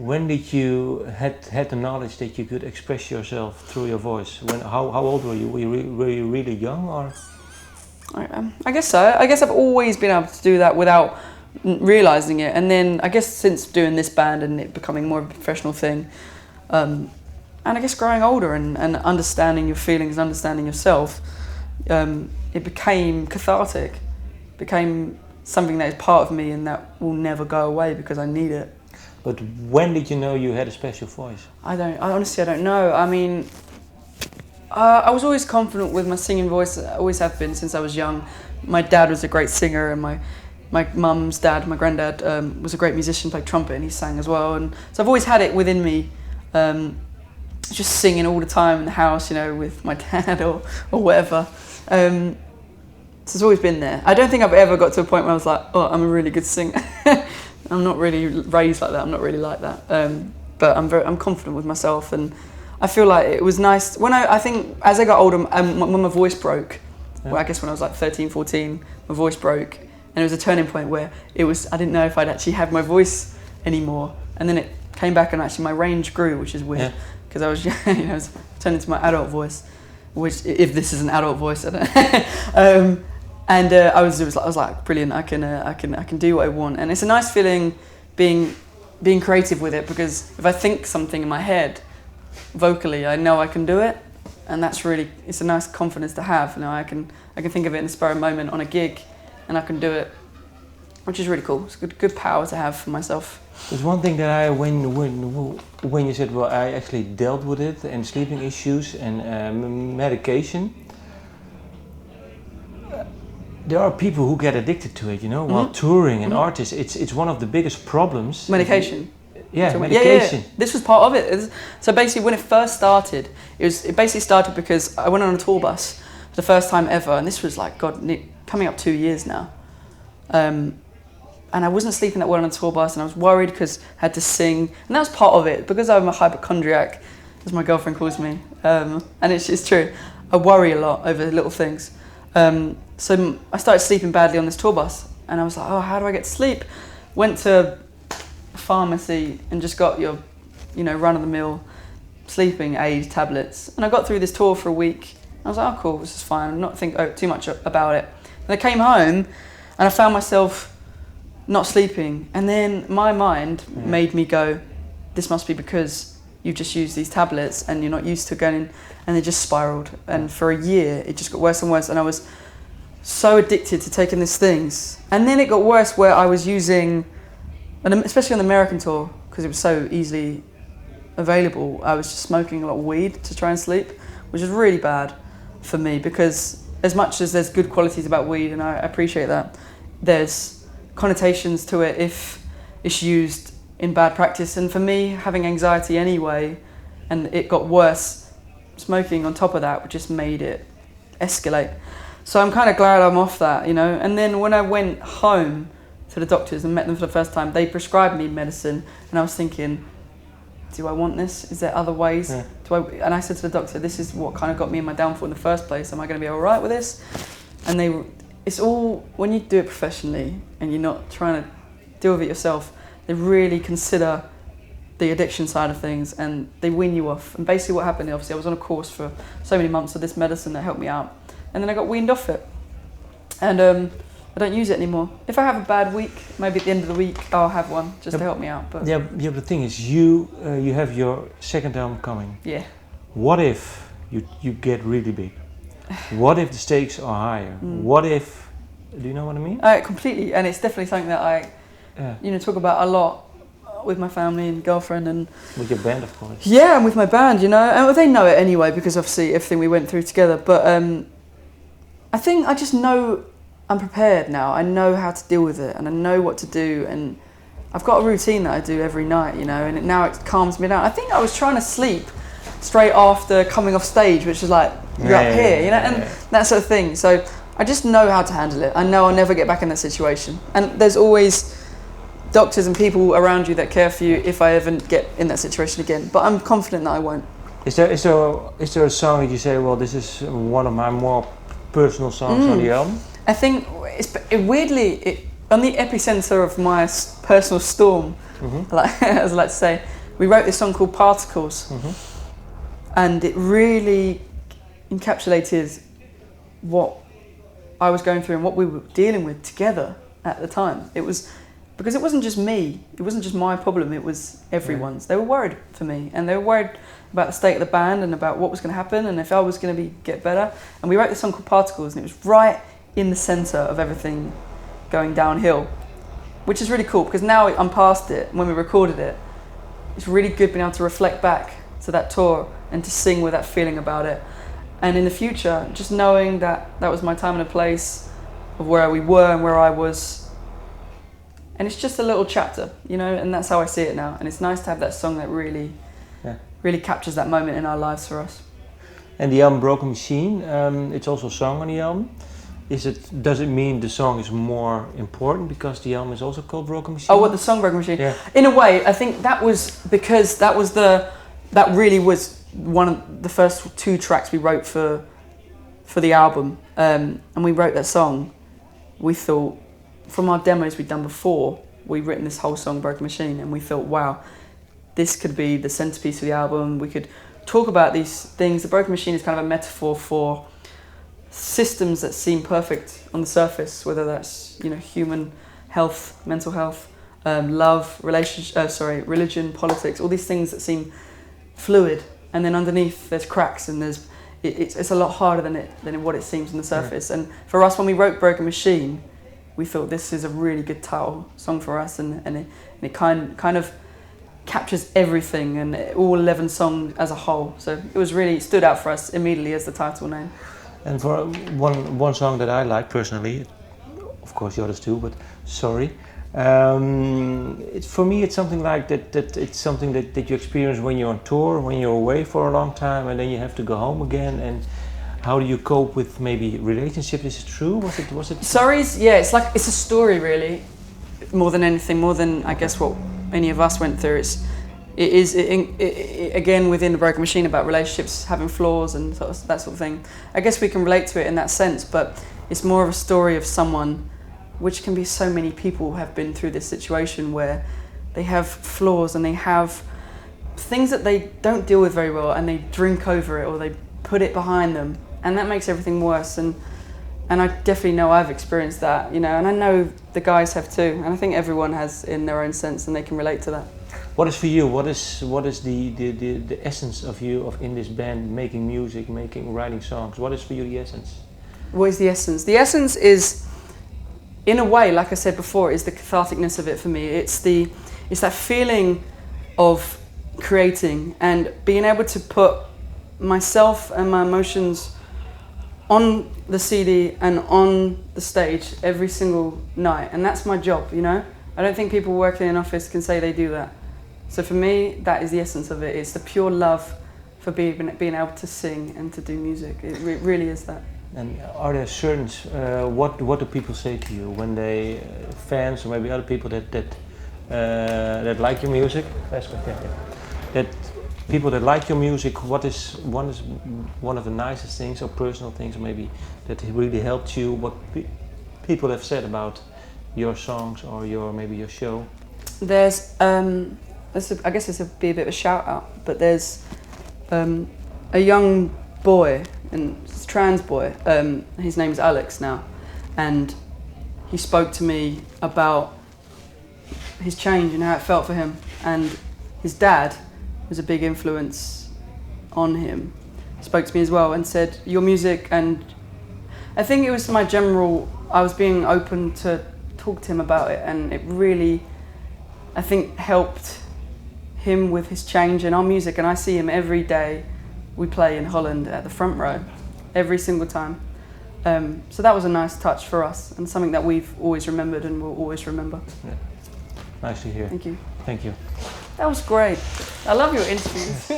When did you had the knowledge that you could express yourself through your voice? How old were you? Were you really young or? I guess so. I guess I've always been able to do that without realising it. And then I guess since doing this band and it becoming more of a professional thing, and I guess growing older and understanding your feelings, understanding yourself, it became cathartic, became something that is part of me and that will never go away because I need it. But when did you know you had a special voice? I honestly don't know. I mean, I was always confident with my singing voice. I always have been since I was young. My dad was a great singer, and my mum's dad, my granddad, was a great musician, played trumpet, and he sang as well. And so I've always had it within me, just singing all the time in the house, you know, with my dad or whatever. So it's always been there. I don't think I've ever got to a point where I was like, oh, I'm a really good singer. I'm not really raised like that. I'm not really like that. But I'm confident with myself, and I feel like it was nice when I think as I got older, when my voice broke. Yeah. Well, I guess when I was like 13, 14, my voice broke, and it was a turning point where I didn't know if I'd actually have my voice anymore, and then it came back, and actually my range grew, which is weird because I was, I was turned into my adult voice, which if this is an adult voice, I don't know. And I was like, brilliant! I can do what I want, and it's a nice feeling being creative with it, because if I think something in my head, vocally, I know I can do it, and it's a nice confidence to have. You know, I can think of it in the spur of the moment on a gig, and I can do it, which is really cool. It's good power to have for myself. There's one thing that when you said, well, I actually dealt with it, and sleeping issues and medication. There are people who get addicted to it, you know, while touring and artists. It's one of the biggest problems. Medication. Yeah, medication. Yeah. This was part of it. So basically, when it first started, it basically started because I went on a tour bus for the first time ever, and this was like, coming up 2 years now. And I wasn't sleeping that well on a tour bus, and I was worried because I had to sing, and that was part of it, because I'm a hypochondriac, as my girlfriend calls me, and it's true. I worry a lot over little things. So I started sleeping badly on this tour bus, and I was like, oh, how do I get to sleep? Went to a pharmacy and just got your, run-of-the-mill sleeping aid tablets. And I got through this tour for a week. I was like, oh, cool, this is fine. I'm not thinking too much about it. And I came home, and I found myself not sleeping. And then my mind made me go, this must be because you just used these tablets and you're not used to going, and it just spiraled. And for a year, it just got worse and worse. And I was so addicted to taking these things. And then it got worse where I was using, and especially on the American tour, because it was so easily available, I was just smoking a lot of weed to try and sleep, which is really bad for me, because as much as there's good qualities about weed, and I appreciate that, there's connotations to it if it's used in bad practice. And for me, having anxiety anyway, and it got worse, smoking on top of that just made it escalate. So I'm kind of glad I'm off that, And then when I went home to the doctors and met them for the first time, they prescribed me medicine, and I was thinking, do I want this? Is there other ways? Yeah. And I said to the doctor, this is what kind of got me in my downfall in the first place. Am I going to be all right with this? And it's all, when you do it professionally and you're not trying to deal with it yourself, they really consider the addiction side of things, and they wean you off. And basically what happened, obviously I was on a course for so many months of this medicine that helped me out, and then I got weaned off it. And I don't use it anymore. If I have a bad week, maybe at the end of the week I'll have one just to help me out. But but the thing is, you have your second album coming. Yeah. What if you get really big? What if the stakes are higher? What if, do you know what I mean? Completely, and it's definitely something that I talk about a lot with my family and girlfriend, and with your band, of course. Yeah, and with my band, and they know it anyway, because obviously everything we went through together. But I think I just know I'm prepared now. I know how to deal with it, and I know what to do, and I've got a routine that I do every night, and now it calms me down. I think I was trying to sleep straight after coming off stage, which is like, you're up here, and that sort of thing. So I just know how to handle it. I know I'll never get back in that situation. And there's always doctors and people around you that care for you if I ever get in that situation again. But I'm confident that I won't. Is there a song that you say, well, this is one of my more personal songs on the album? I think weirdly, on the epicenter of my personal storm Like as I like to say, we wrote this song called Particles, and it really encapsulated what I was going through and what we were dealing with together at the time. It was because it wasn't just me, it wasn't just my problem, it was everyone's. They were worried for me, and they were worried about the state of the band and about what was going to happen and if I was going to get better. And we wrote this song called Particles, and it was right in the centre of everything going downhill, which is really cool because now I'm past it. When we recorded it, it's really good being able to reflect back to that tour and to sing with that feeling about it. And in the future, just knowing that that was my time and a place of where we were and where I was. And it's just a little chapter, you know, and that's how I see it now. And it's nice to have that song that really captures that moment in our lives for us. And the album Broken Machine, it's also a song on the album. Does it mean the song is more important because the album is also called Broken Machine? Oh, what, the song Broken Machine? Yeah. In a way, I think that was because that really was one of the first 2 tracks we wrote for the album. And we wrote that song. We thought, from our demos we'd done before, we'd written this whole song Broken Machine, and we thought, wow, this could be the centerpiece of the album. We could talk about these things. The Broken Machine is kind of a metaphor for systems that seem perfect on the surface, whether that's, you know, human health, mental health, love, religion, politics, all these things that seem fluid, and then underneath there's cracks, and it's a lot harder than what it seems on the surface. And for us, when we wrote Broken Machine, we thought this is a really good title song for us, and it kind of captures everything and all 11 songs as a whole. So it stood out for us immediately as the title name. And for one song that I like personally, of course the others too, but Sorry. For me it's something like that it's something that you experience when you're on tour, when you're away for a long time, and then you have to go home again. And how do you cope with maybe relationships? Is it true? Was it? Sorry's, yeah, it's a story really, more than anything, more than I guess what any of us went through. It is again within the Broken Machine about relationships having flaws and that sort of thing. I guess we can relate to it in that sense, but it's more of a story of someone, which can be so many people have been through this situation where they have flaws and they have things that they don't deal with very well, and they drink over it or they put it behind them, and that makes everything worse. And I definitely know I've experienced that, you know, and I know the guys have too, and I think everyone has in their own sense, and they can relate to that. What is for you? What is the essence of you in this band, making music, writing songs? What is for you the essence? What is the essence? The essence is, in a way, like I said before, is the catharticness of it for me. It's that feeling of creating and being able to put myself and my emotions on the CD and on the stage every single night, and that's my job, you know? I don't think people working in an office can say they do that. So for me, that is the essence of it. It's the pure love for being able to sing and to do music. It really is that. And are there certain, what do people say to you when they, fans or maybe other people that like your music? That people that like your music, what is one of the nicest things or personal things, or maybe that really helped you? What people have said about your songs or maybe your show? There's, I guess this would be a bit of a shout out, but there's a young boy, and it's a trans boy. His name's Alex now, and he spoke to me about his change and how it felt for him. And his dad was a big influence on him. Spoke to me as well and said, your music, and I think it was I was being open to talk to him about it, and it really, I think, helped him with his change in our music. And I see him every day we play in Holland at the front row, every single time. So that was a nice touch for us, and something that we've always remembered and will always remember. Yeah. Nice to hear. Thank you. Thank you. That was great. I love your interviews.